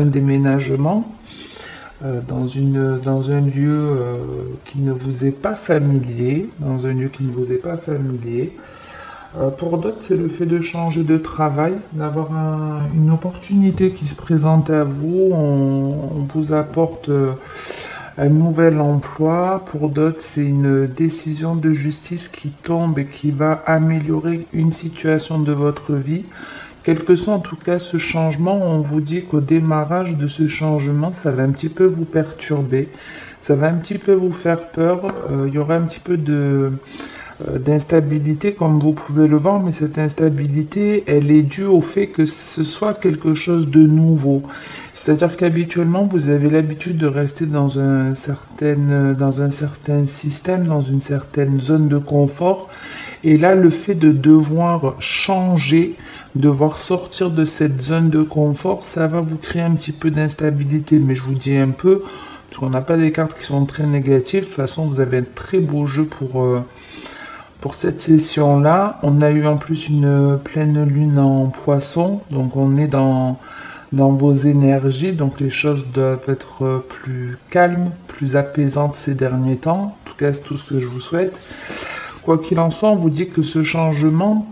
un déménagement dans un lieu qui ne vous est pas familier, pour d'autres, c'est le fait de changer de travail, d'avoir une opportunité qui se présente à vous. On vous apporte un nouvel emploi. Pour d'autres, c'est une décision de justice qui tombe et qui va améliorer une situation de votre vie. Quel que soit en tout cas ce changement, on vous dit qu'au démarrage de ce changement, ça va un petit peu vous perturber, ça va un petit peu vous faire peur. Il y aura un petit peu d'instabilité comme vous pouvez le voir, mais cette instabilité, elle est due au fait que ce soit quelque chose de nouveau. C'est-à-dire qu'habituellement, vous avez l'habitude de rester dans un certain système, dans une certaine zone de confort. Et là, le fait de devoir changer, devoir sortir de cette zone de confort, ça va vous créer un petit peu d'instabilité. Mais je vous dis un peu, parce qu'on n'a pas des cartes qui sont très négatives. De toute façon, vous avez un très beau jeu pour cette session-là. On a eu en plus une pleine lune en poisson, donc on est dans vos énergies, donc les choses doivent être plus calmes, plus apaisantes ces derniers temps. En tout cas, c'est tout ce que je vous souhaite. Quoi qu'il en soit, on vous dit que ce changement,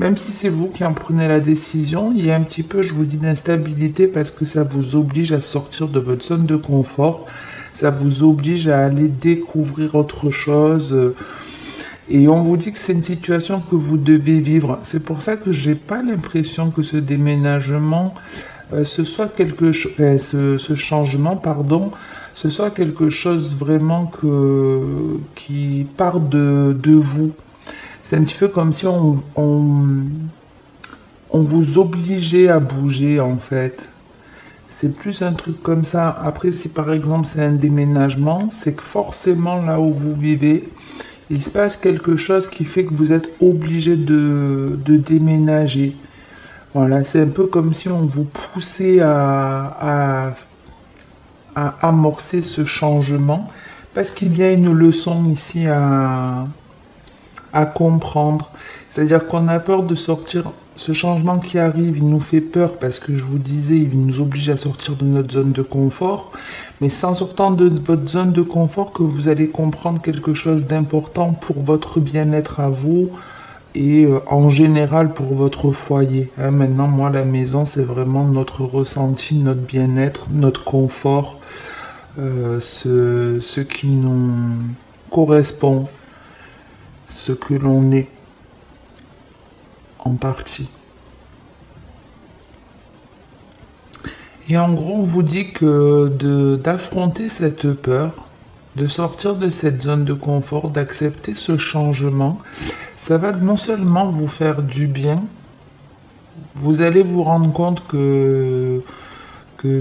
même si c'est vous qui en prenez la décision, il y a un petit peu, je vous dis, d'instabilité parce que ça vous oblige à sortir de votre zone de confort, ça vous oblige à aller découvrir autre chose. Et on vous dit que c'est une situation que vous devez vivre. C'est pour ça que j'ai pas l'impression que ce déménagement, ce soit quelque chose, ce changement, pardon, ce soit quelque chose vraiment qui part de vous. C'est un petit peu comme si on vous obligeait à bouger en fait. C'est plus un truc comme ça. Après, si par exemple c'est un déménagement, c'est que forcément là où vous vivez, il se passe quelque chose qui fait que vous êtes obligé de déménager. Voilà, c'est un peu comme si on vous poussait à amorcer ce changement, parce qu'il y a une leçon ici à comprendre. C'est-à-dire qu'on a peur de sortir. Ce changement qui arrive, il nous fait peur parce que je vous disais, il nous oblige à sortir de notre zone de confort. Mais c'est en sortant de votre zone de confort que vous allez comprendre quelque chose d'important pour votre bien-être à vous et en général pour votre foyer. Hein, maintenant, moi, la maison, c'est vraiment notre ressenti, notre bien-être, notre confort, ce qui nous correspond, ce que l'on est en partie. Et en gros, on vous dit que d'affronter cette peur, de sortir de cette zone de confort, d'accepter ce changement, ça va non seulement vous faire du bien, vous allez vous rendre compte que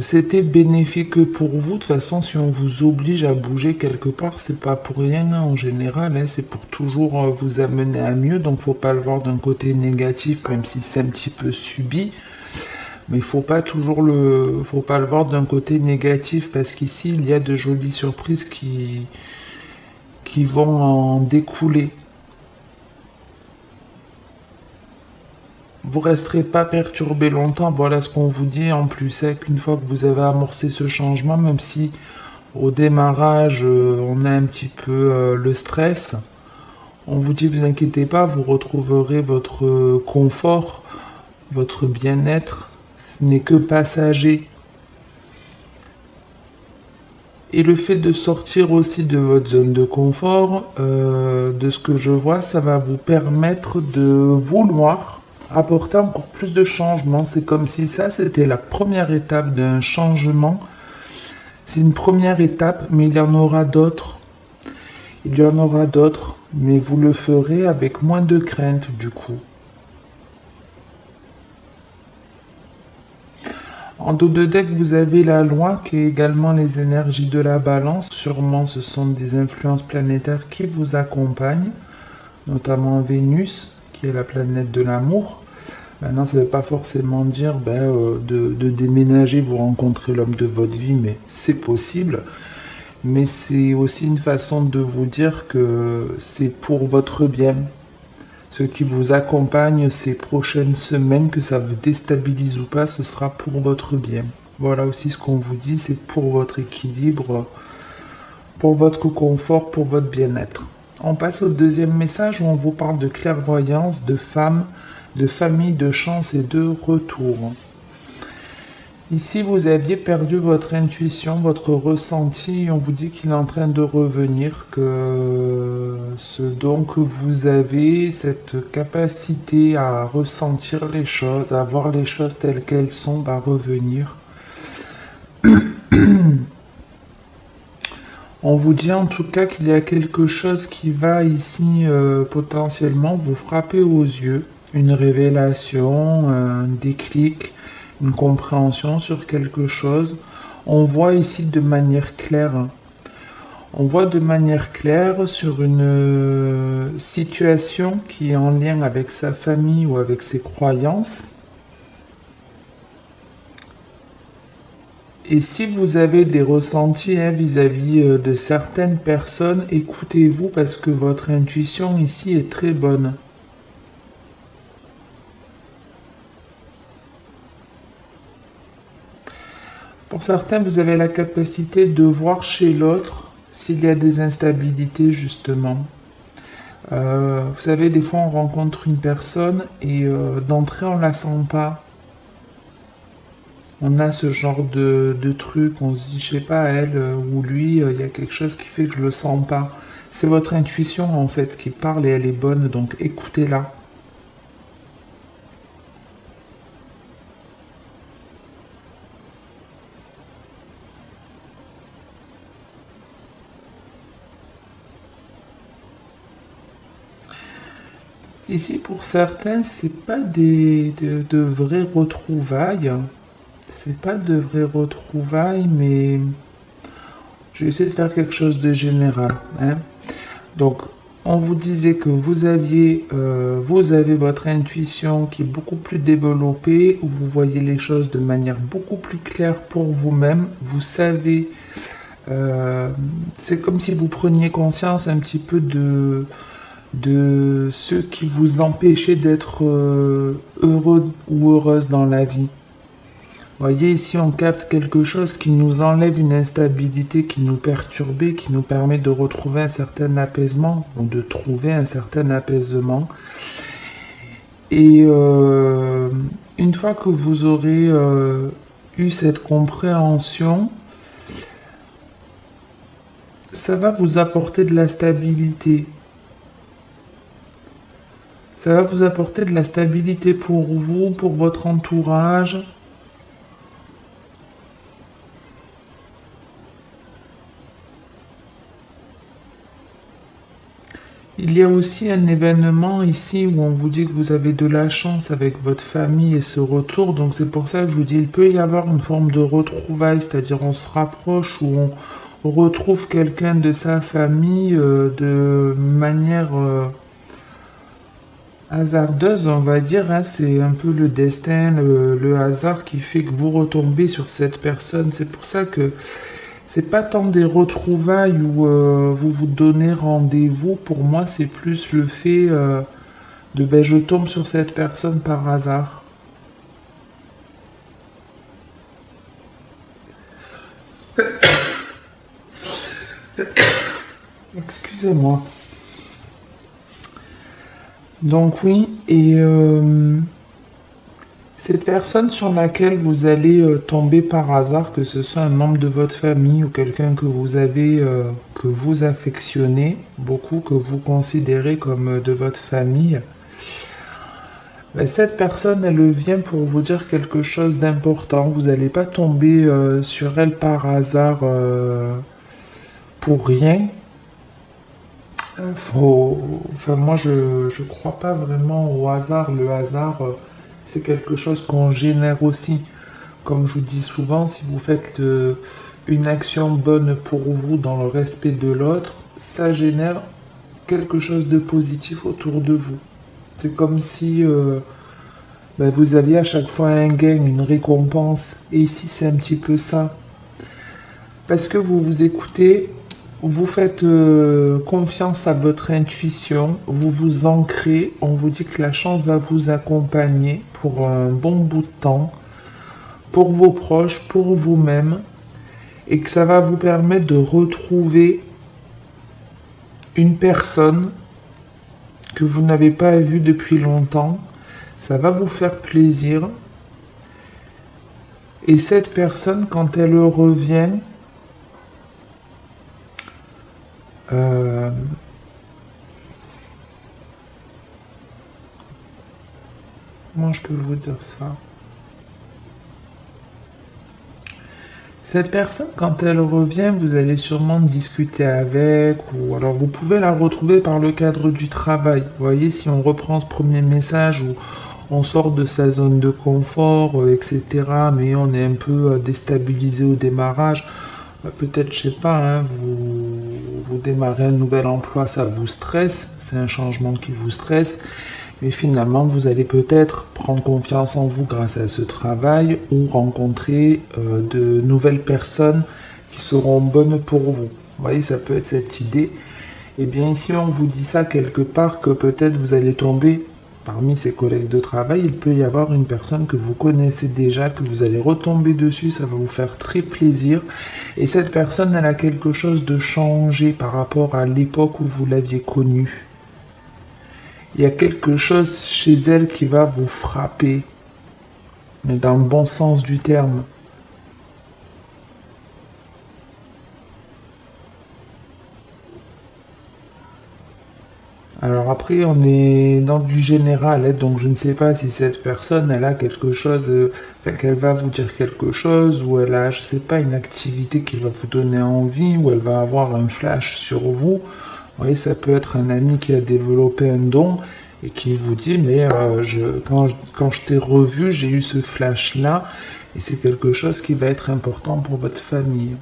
c'était bénéfique pour vous. De toute façon, si on vous oblige à bouger quelque part, c'est pas pour rien hein, en général, hein, c'est pour toujours vous amener à mieux. Donc, faut pas le voir d'un côté négatif, même si c'est un petit peu subi. Mais faut pas le voir d'un côté négatif parce qu'ici il y a de jolies surprises qui vont en découler. Vous resterez pas perturbé longtemps, voilà ce qu'on vous dit. En plus, c'est qu'une fois que vous avez amorcé ce changement, même si au démarrage on a un petit peu le stress, on vous dit vous inquiétez pas, vous retrouverez votre confort, votre bien-être. Ce n'est que passager. Et le fait de sortir aussi de votre zone de confort, de ce que je vois, ça va vous permettre de vouloir apporter encore plus de changements. C'est comme si ça, c'était la première étape d'un changement. C'est une première étape, mais il y en aura d'autres. Il y en aura d'autres, mais vous le ferez avec moins de crainte du coup. En dos de deck, vous avez la loi qui est également les énergies de la balance. Sûrement, ce sont des influences planétaires qui vous accompagnent, notamment Vénus, qui est la planète de l'amour. Maintenant, ça ne veut pas forcément dire de déménager, vous rencontrer l'homme de votre vie, mais c'est possible. Mais c'est aussi une façon de vous dire que c'est pour votre bien. Ce qui vous accompagne ces prochaines semaines, que ça vous déstabilise ou pas, ce sera pour votre bien. Voilà aussi ce qu'on vous dit, c'est pour votre équilibre, pour votre confort, pour votre bien-être. On passe au deuxième message où on vous parle de clairvoyance, de femme, de famille, de chance et de retour. Ici, vous aviez perdu votre intuition, votre ressenti, et on vous dit qu'il est en train de revenir, que ce don que vous avez, cette capacité à ressentir les choses, à voir les choses telles qu'elles sont, va revenir. On vous dit en tout cas qu'il y a quelque chose qui va ici potentiellement vous frapper aux yeux, une révélation, un déclic, une compréhension sur quelque chose. On voit ici de manière claire. On voit de manière claire sur une situation qui est en lien avec sa famille ou avec ses croyances. Et si vous avez des ressentis vis-à-vis de certaines personnes, écoutez-vous parce que votre intuition ici est très bonne. Pour certains, vous avez la capacité de voir chez l'autre s'il y a des instabilités justement. Vous savez, des fois on rencontre une personne et d'entrée on la sent pas. On a ce genre de truc, on se dit, je sais pas, elle ou lui, il y a quelque chose qui fait que je le sens pas. C'est votre intuition en fait qui parle et elle est bonne, donc écoutez-la. Ici, pour certains, c'est pas de vraies retrouvailles. C'est pas de vraies retrouvailles, mais je vais essayer de faire quelque chose de général, hein. Donc, on vous disait que vous avez votre intuition qui est beaucoup plus développée, où vous voyez les choses de manière beaucoup plus claire pour vous-même. Vous savez, c'est comme si vous preniez conscience un petit peu de ce qui vous empêchait d'être heureux ou heureuse dans la vie. Vous voyez, ici, on capte quelque chose qui nous enlève une instabilité qui nous perturbait, qui nous permet de retrouver un certain apaisement, ou de trouver un certain apaisement. Et une fois que vous aurez eu cette compréhension, ça va vous apporter de la stabilité. Ça va vous apporter de la stabilité pour vous, pour votre entourage. Il y a aussi un événement ici où on vous dit que vous avez de la chance avec votre famille et ce retour. Donc c'est pour ça que je vous dis, il peut y avoir une forme de retrouvaille, c'est-à-dire on se rapproche ou on retrouve quelqu'un de sa famille de manière hasardeuse, on va dire, hein. C'est un peu le destin, le hasard qui fait que vous retombez sur cette personne. C'est pour ça que c'est pas tant des retrouvailles où vous vous donnez rendez-vous. Pour moi, c'est plus le fait de ben, je tombe sur cette personne par hasard. Excusez-moi. Donc oui, et cette personne sur laquelle vous allez tomber par hasard, que ce soit un membre de votre famille ou quelqu'un que vous avez, que vous affectionnez beaucoup, que vous considérez comme de votre famille, ben, cette personne, elle vient pour vous dire quelque chose d'important. Vous n'allez pas tomber sur elle par hasard pour rien. Enfin, moi, je crois pas vraiment au hasard. Le hasard, c'est quelque chose qu'on génère aussi. Comme je vous dis souvent, si vous faites une action bonne pour vous dans le respect de l'autre, ça génère quelque chose de positif autour de vous. C'est comme si ben, vous aviez à chaque fois un gain, une récompense. Et ici, c'est un petit peu ça. Parce que vous vous écoutez, vous faites confiance à votre intuition, vous vous ancrez, on vous dit que la chance va vous accompagner pour un bon bout de temps, pour vos proches, pour vous-même, et que ça va vous permettre de retrouver une personne que vous n'avez pas vue depuis longtemps. Ça va vous faire plaisir. Et cette personne, quand elle revient, comment je peux vous dire ça? Cette personne, quand elle revient, vous allez sûrement discuter avec, ou alors vous pouvez la retrouver par le cadre du travail. Vous voyez, si on reprend ce premier message où on sort de sa zone de confort, etc., mais on est un peu déstabilisé au démarrage, peut-être, je sais pas, hein, vous démarrez un nouvel emploi, ça vous stresse, c'est un changement qui vous stresse, mais finalement, vous allez peut-être prendre confiance en vous grâce à ce travail ou rencontrer de nouvelles personnes qui seront bonnes pour vous. Vous voyez, ça peut être cette idée. Et bien ici, on vous dit ça quelque part que peut-être vous allez tomber parmi ces collègues de travail. Il peut y avoir une personne que vous connaissez déjà, que vous allez retomber dessus, ça va vous faire très plaisir. Et cette personne, elle a quelque chose de changé par rapport à l'époque où vous l'aviez connue. Il y a quelque chose chez elle qui va vous frapper, mais dans le bon sens du terme. Alors après, on est dans du général, hein, donc je ne sais pas si cette personne, elle a quelque chose, qu'elle va vous dire quelque chose, ou elle a, je sais pas, une activité qui va vous donner envie, ou elle va avoir un flash sur vous. Vous voyez, ça peut être un ami qui a développé un don et qui vous dit, mais quand je t'ai revu, j'ai eu ce flash-là, et c'est quelque chose qui va être important pour votre famille.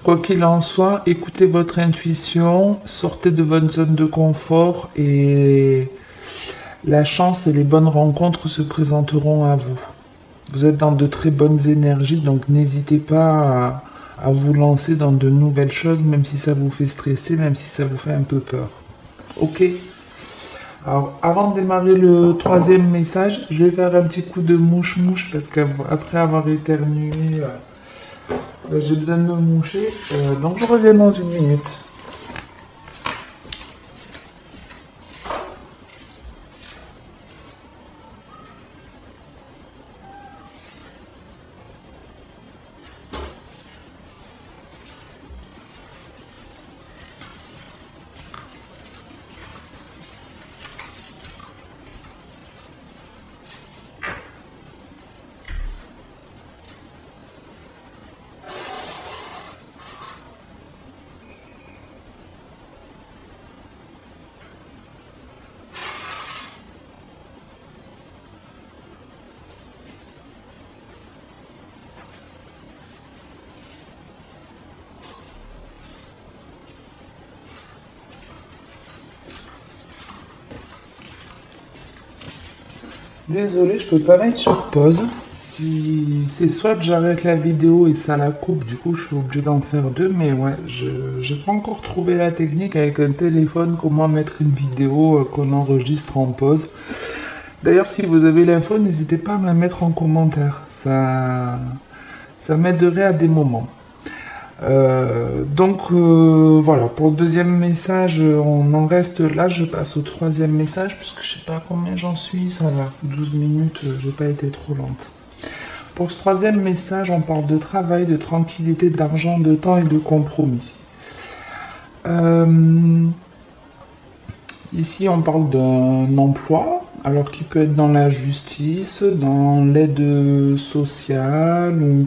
Quoi qu'il en soit, écoutez votre intuition, sortez de votre zone de confort et la chance et les bonnes rencontres se présenteront à vous. Vous êtes dans de très bonnes énergies, donc n'hésitez pas à vous lancer dans de nouvelles choses, même si ça vous fait stresser, même si ça vous fait un peu peur. Ok? Alors, avant de démarrer le troisième message, je vais faire un petit coup de mouche-mouche parce qu'après avoir éternué, j'ai besoin de me moucher. Donc, je reviens dans une minute. Désolé, je peux pas mettre sur pause. Si c'est soit j'arrête la vidéo et ça la coupe, du coup je suis obligé d'en faire deux, mais ouais, j'ai pas encore trouvé la technique avec un téléphone, comment mettre une vidéo qu'on enregistre en pause. D'ailleurs, si vous avez l'info, n'hésitez pas à me la mettre en commentaire. Ça m'aiderait à des moments. Voilà, pour le deuxième message, on en reste là. Je passe au troisième message, puisque je sais pas combien j'en suis, ça va. 12 minutes, j'ai pas été trop lente. Pour ce troisième message, on parle de travail, de tranquillité, d'argent, de temps et de compromis. Ici, on parle d'un emploi, alors qui peut être dans la justice, dans l'aide sociale, ou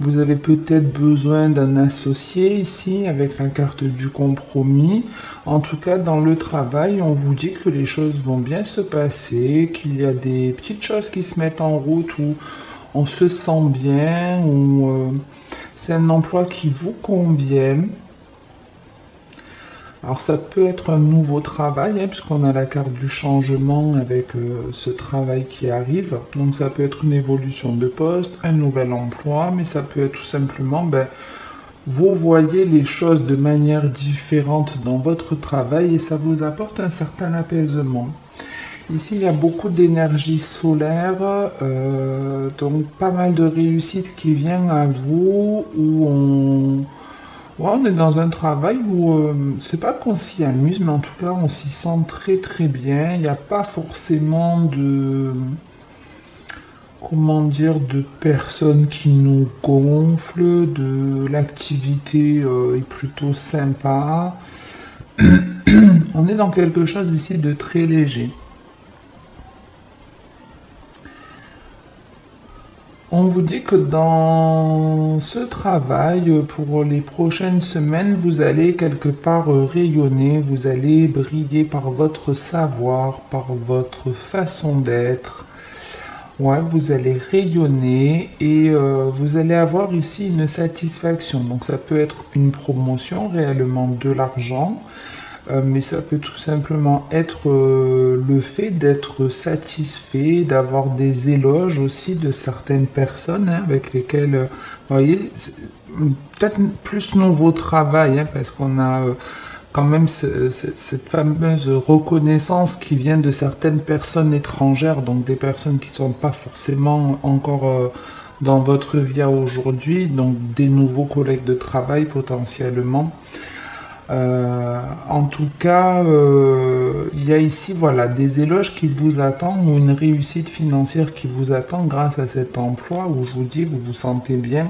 vous avez peut-être besoin d'un associé ici, avec la carte du compromis. En tout cas, dans le travail, on vous dit que les choses vont bien se passer, qu'il y a des petites choses qui se mettent en route, où on se sent bien, où c'est un emploi qui vous convient. Alors ça peut être un nouveau travail, hein, puisqu'on a la carte du changement avec ce travail qui arrive. Donc ça peut être une évolution de poste, un nouvel emploi, mais ça peut être tout simplement, vous voyez les choses de manière différente dans votre travail et ça vous apporte un certain apaisement. Ici, il y a beaucoup d'énergie solaire, donc pas mal de réussite qui vient à vous, où ouais, on est dans un travail où c'est pas qu'on s'y amuse, mais en tout cas, on s'y sent très très bien. Il n'y a pas forcément de, comment dire, de personnes qui nous gonflent, de l'activité est plutôt sympa. On est dans quelque chose ici de très léger. On vous dit que dans ce travail, pour les prochaines semaines, vous allez quelque part rayonner, vous allez briller par votre savoir, par votre façon d'être. Ouais, vous allez rayonner et vous allez avoir ici une satisfaction. Donc ça peut être une promotion, réellement de l'argent, mais ça peut tout simplement être le fait d'être satisfait, d'avoir des éloges aussi de certaines personnes hein, avec lesquelles, vous voyez, peut-être plus nouveau travail, hein, parce qu'on a quand même cette fameuse reconnaissance qui vient de certaines personnes étrangères, donc des personnes qui ne sont pas forcément encore dans votre vie à aujourd'hui, donc des nouveaux collègues de travail potentiellement. En tout cas, il y a ici voilà, des éloges qui vous attendent ou une réussite financière qui vous attend grâce à cet emploi où je vous dis, vous vous sentez bien.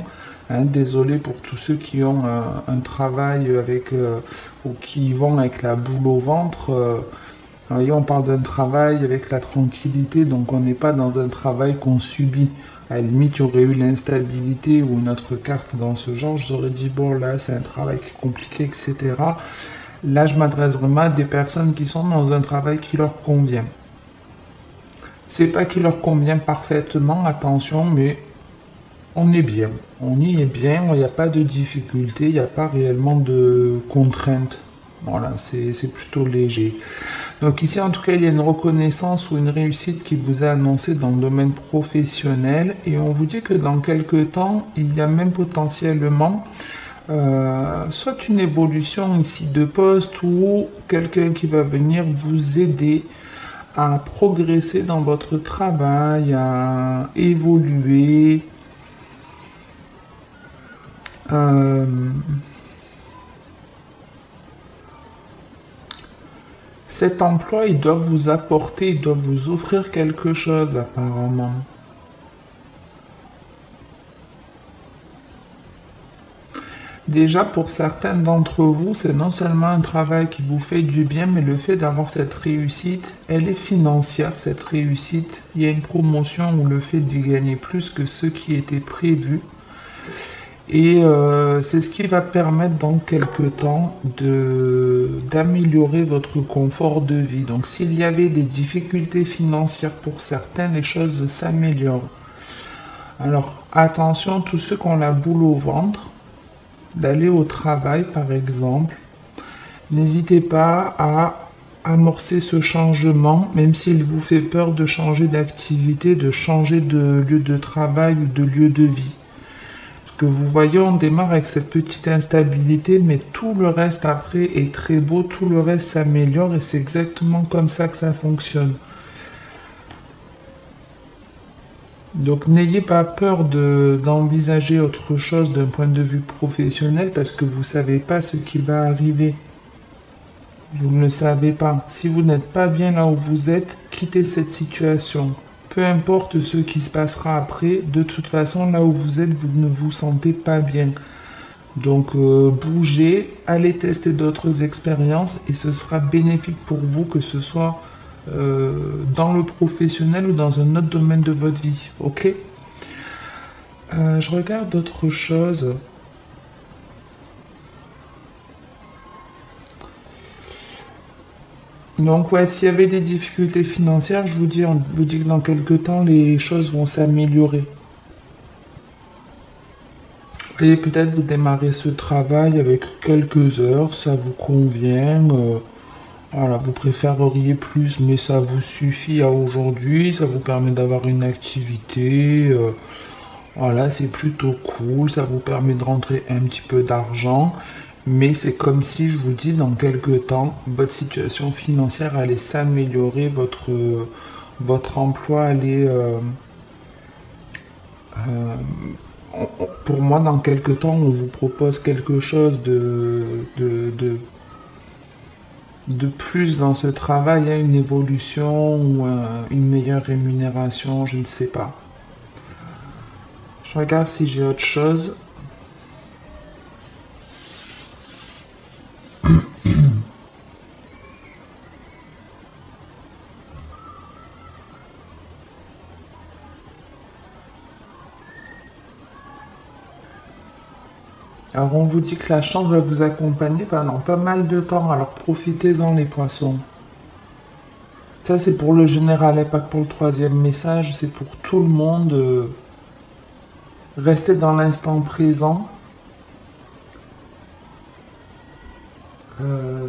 Hein, désolé pour tous ceux qui ont un travail avec ou qui y vont avec la boule au ventre. Vous voyez, on parle d'un travail avec la tranquillité, donc on n'est pas dans un travail qu'on subit. À la limite, il y aurait eu l'instabilité ou une autre carte dans ce genre, je vous aurais dit, bon là, c'est un travail qui est compliqué, etc. Là, je m'adresse vraiment à des personnes qui sont dans un travail qui leur convient. C'est pas qui leur convient parfaitement, attention, mais on est bien. On y est bien, il n'y a pas de difficulté, il n'y a pas réellement de contraintes. Voilà, c'est plutôt léger. Donc ici, en tout cas, il y a une reconnaissance ou une réussite qui vous est annoncée dans le domaine professionnel et on vous dit que dans quelques temps, il y a même potentiellement soit une évolution ici de poste ou quelqu'un qui va venir vous aider à progresser dans votre travail, à évoluer. Euh, Cet emploi, il doit vous apporter, il doit vous offrir quelque chose apparemment. Déjà, pour certains d'entre vous, c'est non seulement un travail qui vous fait du bien, mais le fait d'avoir cette réussite, elle est financière, cette réussite. Il y a une promotion ou le fait d'y gagner plus que ce qui était prévu. Et c'est ce qui va permettre dans quelques temps d'améliorer votre confort de vie. Donc s'il y avait des difficultés financières pour certains, les choses s'améliorent. Alors attention, tous ceux qui ont la boule au ventre, d'aller au travail par exemple, n'hésitez pas à amorcer ce changement, même s'il vous fait peur de changer d'activité, de changer de lieu de travail ou de lieu de vie. Que vous voyez, on démarre avec cette petite instabilité, mais tout le reste après est très beau, tout le reste s'améliore et c'est exactement comme ça que ça fonctionne. Donc n'ayez pas peur d'envisager autre chose d'un point de vue professionnel parce que vous ne savez pas ce qui va arriver. Vous ne le savez pas. Si vous n'êtes pas bien là où vous êtes, quittez cette situation. Peu importe ce qui se passera après, de toute façon, là où vous êtes, vous ne vous sentez pas bien. Donc, bougez, allez tester d'autres expériences et ce sera bénéfique pour vous, que ce soit dans le professionnel ou dans un autre domaine de votre vie. Ok? Je regarde d'autres choses. Donc ouais, s'il y avait des difficultés financières, on vous dit que dans quelques temps, les choses vont s'améliorer. Et peut-être vous démarrez ce travail avec quelques heures, ça vous convient. Voilà, vous préféreriez plus, mais ça vous suffit à aujourd'hui, ça vous permet d'avoir une activité. Voilà, c'est plutôt cool, ça vous permet de rentrer un petit peu d'argent. Mais c'est comme si, je vous dis, dans quelques temps, votre situation financière allait s'améliorer, votre emploi allait... pour moi, dans quelques temps, on vous propose quelque chose de plus dans ce travail, hein, une évolution ou une meilleure rémunération, je ne sais pas. Je regarde si j'ai autre chose. Alors on vous dit que la chance va vous accompagner pendant pas mal de temps, alors profitez-en les poissons. Ça c'est pour le général et pas que pour le troisième message, c'est pour tout le monde. Restez dans l'instant présent.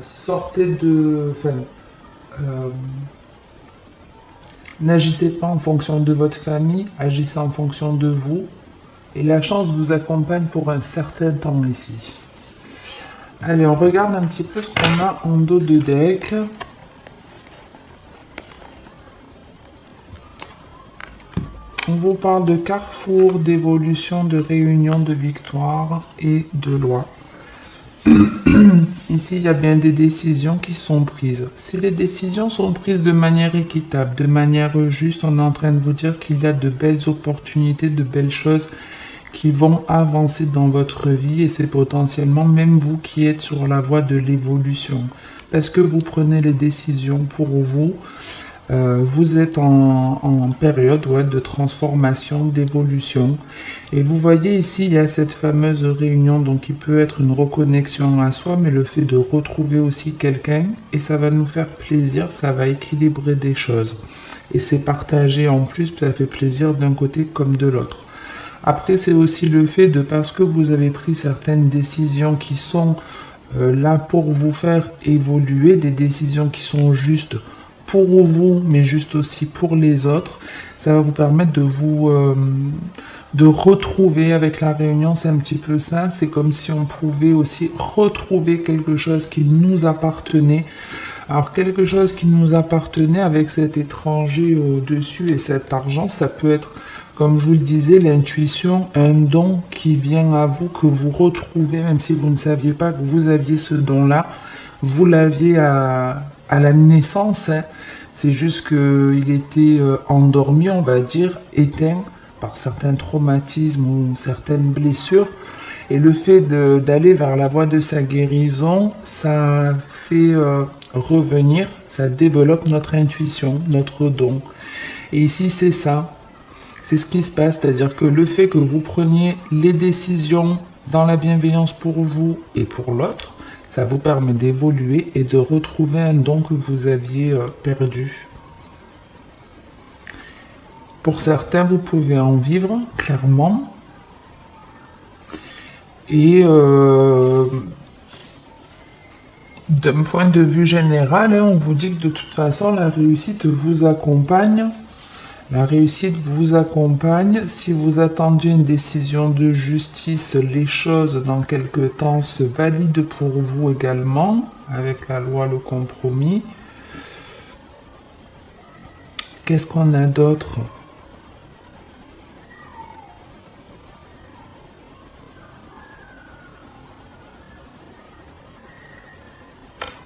Sortez de... Enfin, n'agissez pas en fonction de votre famille, agissez en fonction de vous. Et la chance vous accompagne pour un certain temps ici. Allez, on regarde un petit peu ce qu'on a en dos de deck. On vous parle de carrefour, d'évolution, de réunion, de victoire et de loi. Ici, il y a bien des décisions qui sont prises. Si les décisions sont prises de manière équitable, de manière juste, on est en train de vous dire qu'il y a de belles opportunités, de belles choses qui vont avancer dans votre vie et c'est potentiellement même vous qui êtes sur la voie de l'évolution. Parce que vous prenez les décisions pour vous, vous êtes en période de transformation, d'évolution. Et vous voyez ici, il y a cette fameuse réunion, donc qui peut être une reconnexion à soi, mais le fait de retrouver aussi quelqu'un, et ça va nous faire plaisir, ça va équilibrer des choses. Et c'est partagé en plus, ça fait plaisir d'un côté comme de l'autre. Après, c'est aussi le fait de, parce que vous avez pris certaines décisions qui sont là pour vous faire évoluer, des décisions qui sont justes pour vous, mais juste aussi pour les autres, ça va vous permettre de vous de retrouver avec la réunion, c'est un petit peu ça, c'est comme si on pouvait aussi retrouver quelque chose qui nous appartenait. Alors quelque chose qui nous appartenait avec cet étranger au-dessus et cet argent, ça peut être, comme je vous le disais, l'intuition, un don qui vient à vous, que vous retrouvez, même si vous ne saviez pas que vous aviez ce don-là, vous l'aviez à la naissance, hein. C'est juste qu'il était endormi, on va dire, éteint par certains traumatismes ou certaines blessures. Et le fait d'aller vers la voie de sa guérison, ça fait revenir, ça développe notre intuition, notre don. Et ici, c'est ça. C'est ce qui se passe, c'est-à-dire que le fait que vous preniez les décisions dans la bienveillance pour vous et pour l'autre, ça vous permet d'évoluer et de retrouver un don que vous aviez perdu. Pour certains, vous pouvez en vivre, clairement. Et d'un point de vue général, hein, on vous dit que de toute façon, la réussite vous accompagne. La réussite vous accompagne. Si vous attendiez une décision de justice, les choses dans quelque temps se valident pour vous également, avec la loi, le compromis. Qu'est-ce qu'on a d'autre ?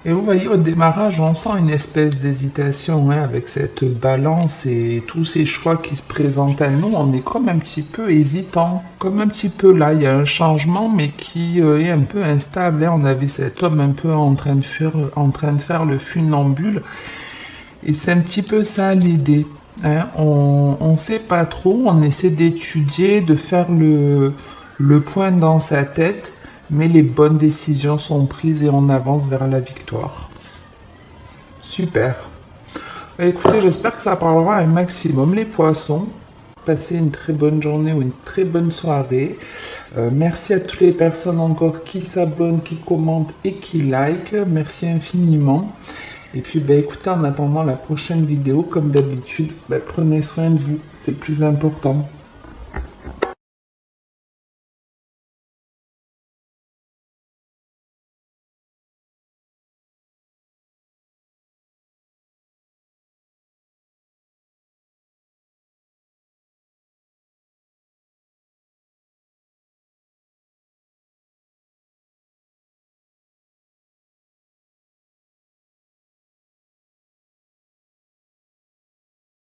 Et vous voyez, au démarrage, on sent une espèce d'hésitation avec cette balance et tous ces choix qui se présentent à nous. On est comme un petit peu hésitant, comme un petit peu là. Il y a un changement, mais qui est un peu instable. On avait cet homme un peu en train de faire le funambule. Et c'est un petit peu ça l'idée. On ne sait pas trop, on essaie d'étudier, de faire le point dans sa tête. Mais les bonnes décisions sont prises et on avance vers la victoire. Super. Écoutez, j'espère que ça parlera un maximum les poissons. Passez une très bonne journée ou une très bonne soirée. Merci à toutes les personnes encore qui s'abonnent, qui commentent et qui likent. Merci infiniment. Et puis écoutez, en attendant la prochaine vidéo, comme d'habitude, prenez soin de vous. C'est le plus important.